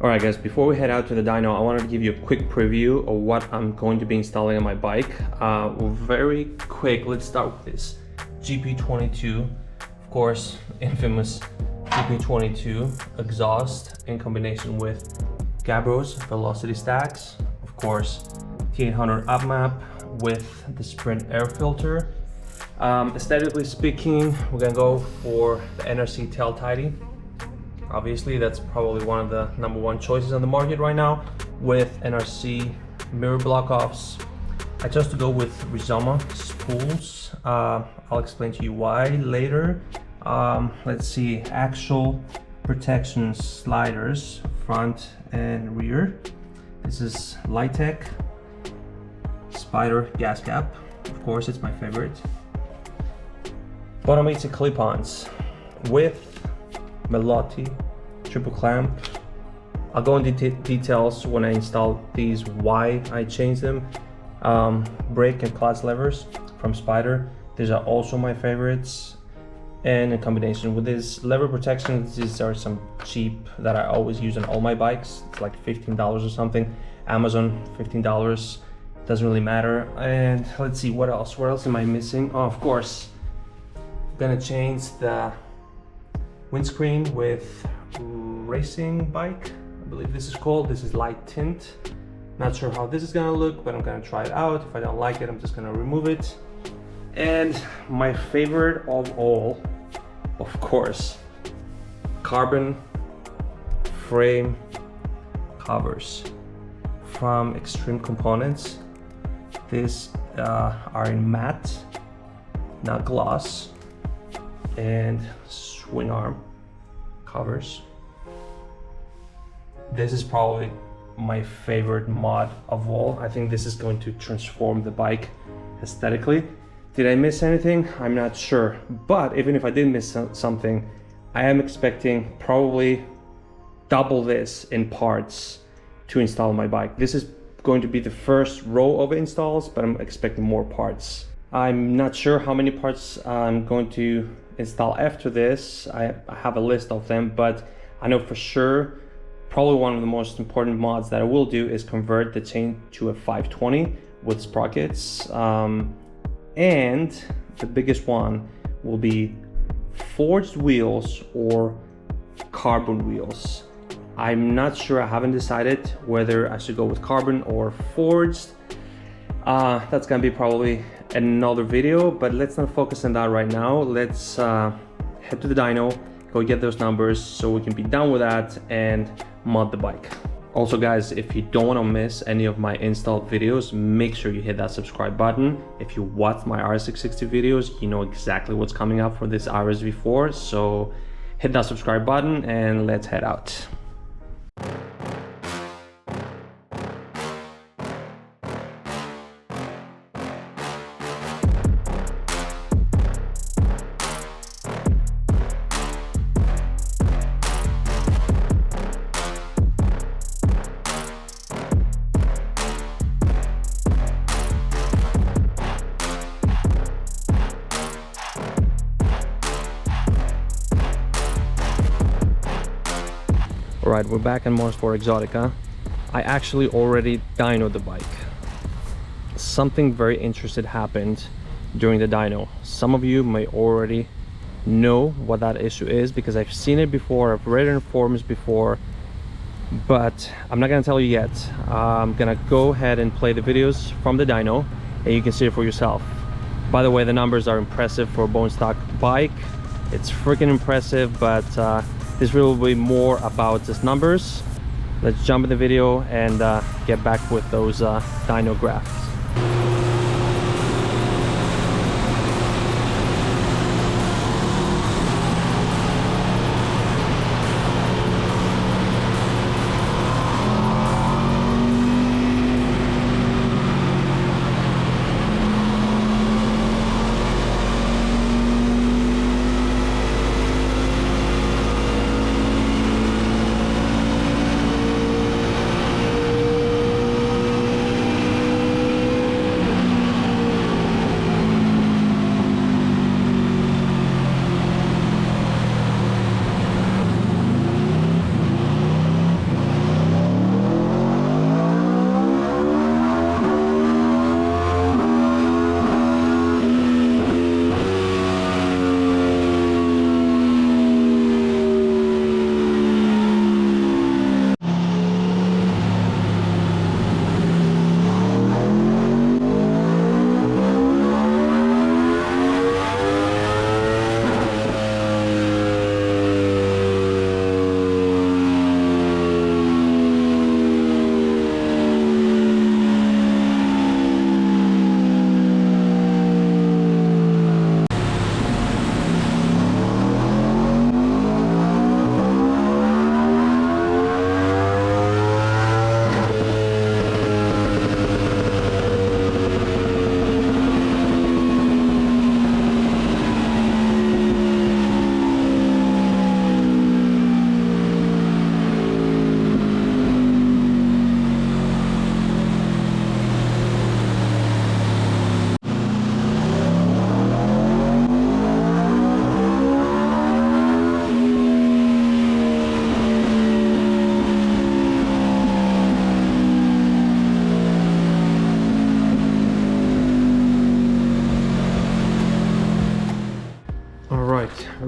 Alright guys, before we head out to the dyno, I wanted to give you a quick preview of what I'm going to be installing on my bike. Very quick, let's start with this GP22, of course, infamous GP22 exhaust in combination with Gabros velocity stacks, of course, T800 Upmap with the Sprint air filter. Aesthetically speaking, we're gonna go for the NRC tail tidy. Obviously, that's probably one of the #1 choices on the market right now with NRC mirror block offs. I chose to go with Rizoma spools. I'll explain to you why later. Let's see, actual protection sliders, front and rear. This is Lightech Spider gas cap. Of course, it's my favorite. Bottom 8 clip-ons with Melotti triple clamp. I'll go into details when I install these, why I changed them. Brake and clutch levers from Spider. These are also my favorites. And in combination with this lever protection, these are some cheap that I always use on all my bikes. It's like $15 or something. Amazon, $15. Doesn't really matter. And let's see, what else? What else am I missing? Oh, of course, I'm gonna change the windscreen with racing bike, I believe this is called. This is light tint. Not sure how this is gonna look, but I'm gonna try it out. If I don't like it, I'm just gonna remove it. And my favorite of all, of course, carbon frame covers from Extreme Components. These are in matte, not gloss, and swing arm covers. This is probably my favorite mod of all. I think this is going to transform the bike aesthetically. Did I miss anything? I'm not sure, but even if I did miss something, I am expecting probably double this in parts to install on my bike. This is going to be the first row of installs, but I'm expecting more parts. I'm not sure how many parts I'm going to install after this. I have a list of them, but I know for sure probably one of the most important mods that I will do is convert the chain to a 520 with sprockets. And the biggest one will be forged wheels or carbon wheels. I'm not sure, I haven't decided whether I should go with carbon or forged. That's gonna be probably another video, but let's not focus on that right now. Let's head to the dyno, go get those numbers so we can be done with that and mod the bike. Also guys, if you don't want to miss any of my installed videos, make sure you hit that subscribe button. If you watch my RSX60 videos, you know exactly what's coming up for this RSV4, so hit that subscribe button and let's head out. Alright, we're back in Motorsport Exotica. I actually already dynoed the bike. Something very interesting happened during the dyno. Some of you may already know what that issue is because I've seen it before, I've read it in forums before, but I'm not gonna tell you yet. I'm gonna go ahead and play the videos from the dyno and you can see it for yourself. By the way, the numbers are impressive for a bone stock bike. It's freaking impressive, but this will be more about just numbers. Let's jump in the video and get back with those dyno graphs.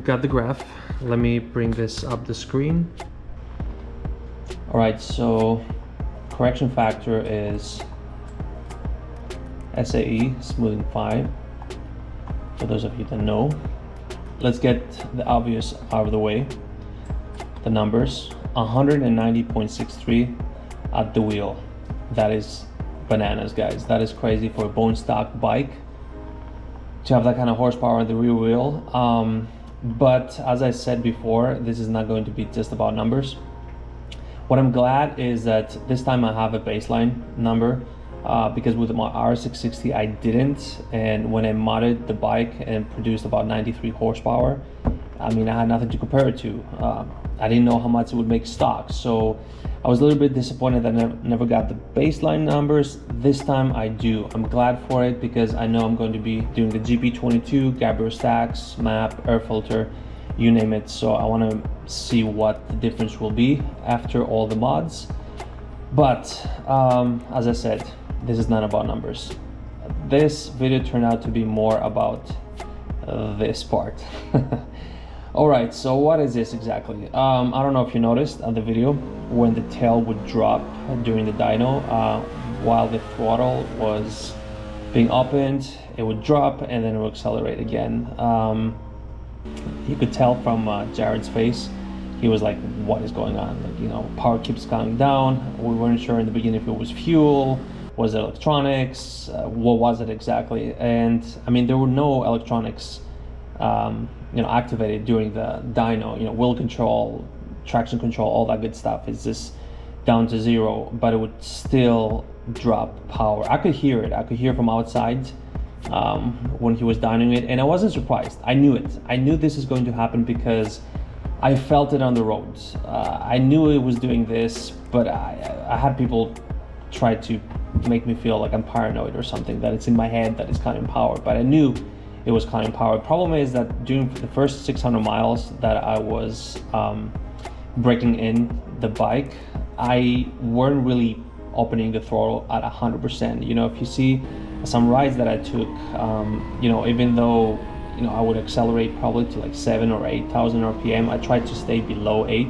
we've got the graph. Let me bring this up the screen. All right, so correction factor is SAE, smoothing 5, for those of you that know. Let's get the obvious out of the way. The numbers, 190.63 at the wheel. That is bananas, guys. That is crazy for a bone stock bike to have that kind of horsepower at the rear wheel. But as I said before, this is not going to be just about numbers. What I'm glad is that this time I have a baseline number, because with my RS660 I didn't, and when I modded the bike and produced about 93 horsepower, I mean, I had nothing to compare it to. I didn't know how much it would make stock, so I was a little bit disappointed that I never got the baseline numbers. This time I do. I'm glad for it because I know I'm going to be doing the GP22, Gabros stacks, map, air filter, you name it. So I want to see what the difference will be after all the mods. But as I said, this is not about numbers. This video turned out to be more about this part. All right, so what is this exactly? I don't know if you noticed on the video when the tail would drop during the dyno, while the throttle was being opened, it would drop and then it would accelerate again. You could tell from Jared's face, he was like, what is going on? Like, you know, power keeps coming down. We weren't sure in the beginning if it was fuel, was it electronics, what was it exactly? And I mean, there were no electronics you know, activated during the dyno. You know, wheel control, traction control, all that good stuff is just down to zero, but it would still drop power. I could hear it. I could hear from outside when he was dynoing it, and I wasn't surprised. I knew it. I knew this is going to happen because I felt it on the roads. I knew it was doing this, but I had people try to make me feel like I'm paranoid or something, that it's in my head that it's cutting power, but I knew it was cutting power. Problem is that during the first 600 miles that I was breaking in the bike, I weren't really opening the throttle at 100%. You know, if you see some rides that I took, you know, even though, you know, I would accelerate probably to like 7,000 or 8,000 RPM, I tried to stay below 8.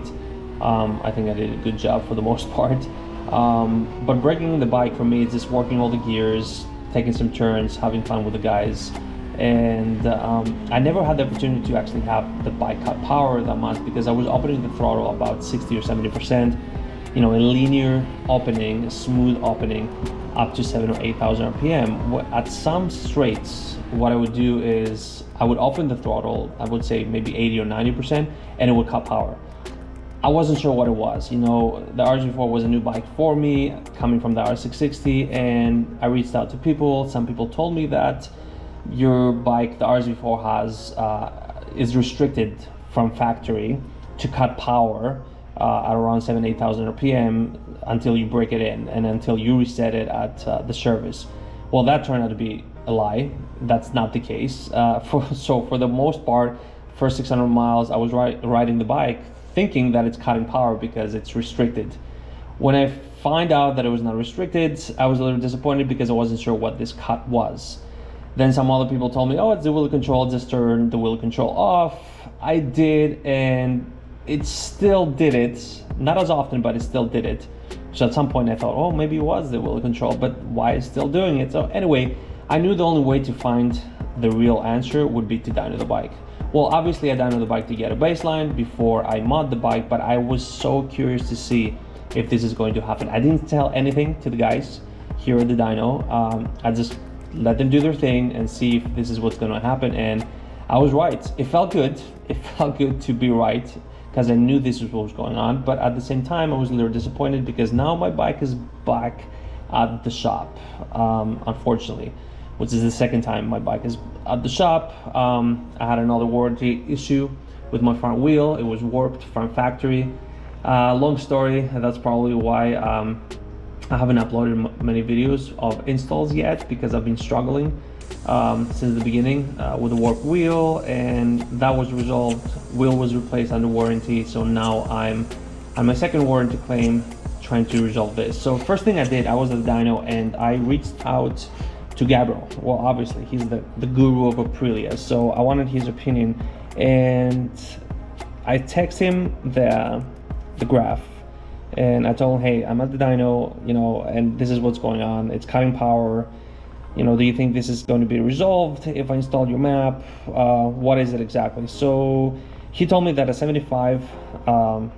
I think I did a good job for the most part. But breaking the bike for me is just working all the gears, taking some turns, having fun with the guys. And I never had the opportunity to actually have the bike cut power that much because I was opening the throttle about 60 or 70%, you know, a linear opening, a smooth opening up to 7,000 or 8,000 RPM. At some straights, what I would do is I would open the throttle, I would say maybe 80 or 90%, and it would cut power. I wasn't sure what it was. You know, the RSV4 was a new bike for me, coming from the RS660, and I reached out to people. Some people told me that your bike, the RSV4 is restricted from factory to cut power at around 7,000 to 8,000 RPM until you break it in and until you reset it at the service. Well, that turned out to be a lie. That's not the case. So for the most part, first 600 miles, I was riding the bike thinking that it's cutting power because it's restricted. When I find out that it was not restricted, I was a little disappointed because I wasn't sure what this cut was. Then some other people told me, oh, it's the wheel control, just turn the wheel control off. I did, and it still did it. Not as often, but it still did it. So at some point I thought, oh, maybe it was the wheel control, but why is it still doing it? So anyway, I knew the only way to find the real answer would be to dyno the bike. Well, obviously I dyno the bike to get a baseline before I mod the bike, but I was so curious to see if this is going to happen. I didn't tell anything to the guys here at the dyno. I just let them do their thing and see if this is what's going to happen, and I was right. It felt good. It felt good to be right because I knew this was what was going on, but at the same time I was a little disappointed because now my bike is back at the shop, unfortunately, which is the second time my bike is at the shop. I had another warranty issue with my front wheel. It was warped from factory. Long story, that's probably why I haven't uploaded many videos of installs yet because I've been struggling since the beginning with the warped wheel, and that was resolved. Wheel was replaced under warranty, so now I'm on my second warranty claim trying to resolve this. So first thing I did, I was at the dyno and I reached out to Gabros. Well, obviously he's the guru of Aprilia, so I wanted his opinion, and I text him the graph, and I told him, hey, I'm at the dyno, you know, and this is what's going on. It's cutting power. You know, do you think this is going to be resolved if I install your map? What is it exactly? So he told me that a 7500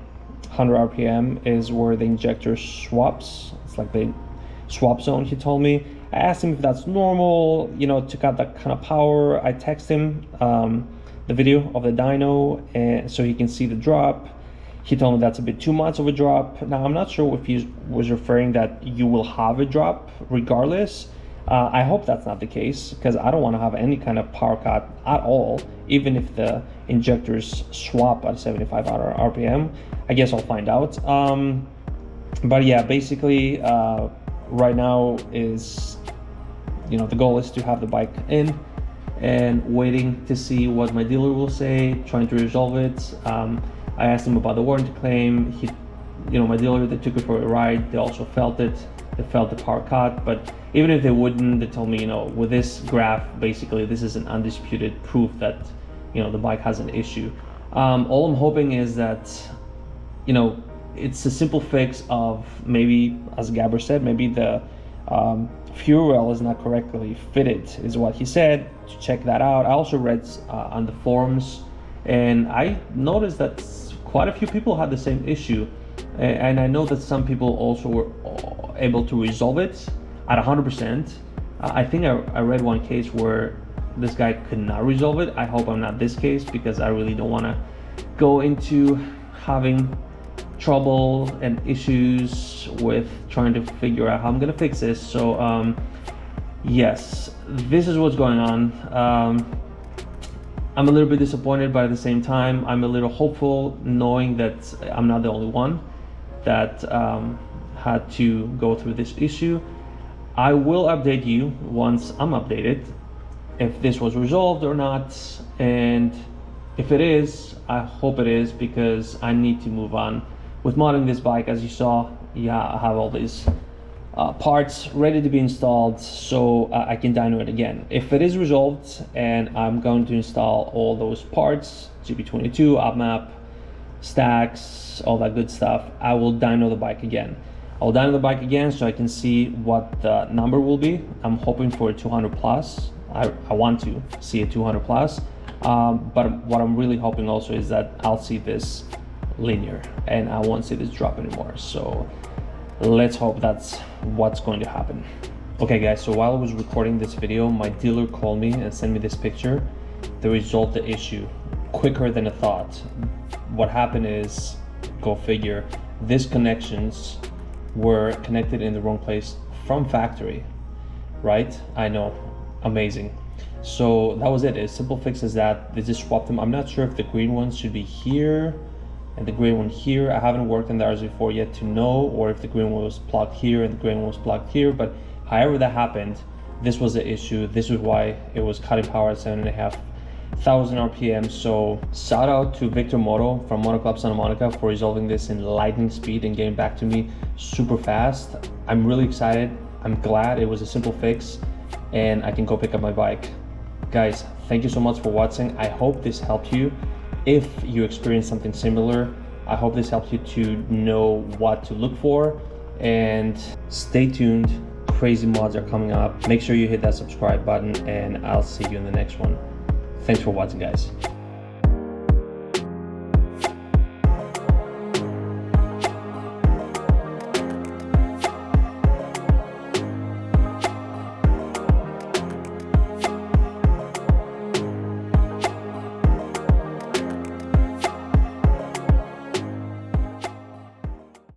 RPM is where the injector swaps. It's like the swap zone, he told me. I asked him if that's normal, you know, to cut that kind of power. I text him the video of the dyno, and so he can see the drop. He told me that's a bit too much of a drop. Now, I'm not sure if he was referring that you will have a drop regardless. I hope that's not the case, because I don't want to have any kind of power cut at all, even if the injectors swap at 7500 RPM. I guess I'll find out. But yeah, basically, right now is, you know, the goal is to have the bike in and waiting to see what my dealer will say, trying to resolve it. I asked him about the warranty claim. He, you know, my dealer, they took it for a ride. They also felt it. They felt the power cut, but even if they wouldn't, they told me, you know, with this graph, basically this is an undisputed proof that, you know, the bike has an issue. All I'm hoping is that, you know, it's a simple fix of maybe, as Gabros said, maybe the fuel rail is not correctly fitted, is what he said. To check that out. I also read on the forums, and I noticed that quite a few people had the same issue, and I know that some people also were able to resolve it at 100%. I think I read one case where this guy could not resolve it. I hope I'm not this case, because I really don't want to go into having trouble and issues with trying to figure out how I'm gonna fix this. So yes, this is what's going on. I'm a little bit disappointed, but at the same time I'm a little hopeful, knowing that I'm not the only one that had to go through this issue. I will update you once I'm updated if this was resolved or not, and if it is, I hope it is, because I need to move on with modding this bike. As you saw, yeah, I have all these parts ready to be installed, so I can dyno it again. If it is resolved and I'm going to install all those parts, GP22, Upmap, stacks, all that good stuff, I will dyno the bike again. I'll dyno the bike again so I can see what the number will be. I'm hoping for a 200 plus. I want to see a 200 plus, but what I'm really hoping also is that I'll see this linear and I won't see this drop anymore. So let's hope that's what's going to happen. Okay guys, so while I was recording this video, my dealer called me and sent me this picture. They resolved the issue quicker than I thought. What happened is, go figure, these connections were connected in the wrong place from factory, right? I know, amazing. So that was it. A simple fix is that they just swapped them. I'm not sure if the green ones should be here and the gray one here. I haven't worked on the RSV4 yet to know, or if the green one was plugged here and the gray one was plugged here, but however that happened, this was the issue. This is why it was cutting power at 7,500 RPM. So shout out to Victor Moto from Moto Club Santa Monica for resolving this in lightning speed and getting back to me super fast. I'm really excited. I'm glad it was a simple fix and I can go pick up my bike. Guys, thank you so much for watching. I hope this helped you. If you experienced something similar, I hope this helps you to know what to look for, and stay tuned. Crazy mods are coming up. Make sure you hit that subscribe button, and I'll see you in the next one. Thanks for watching, guys.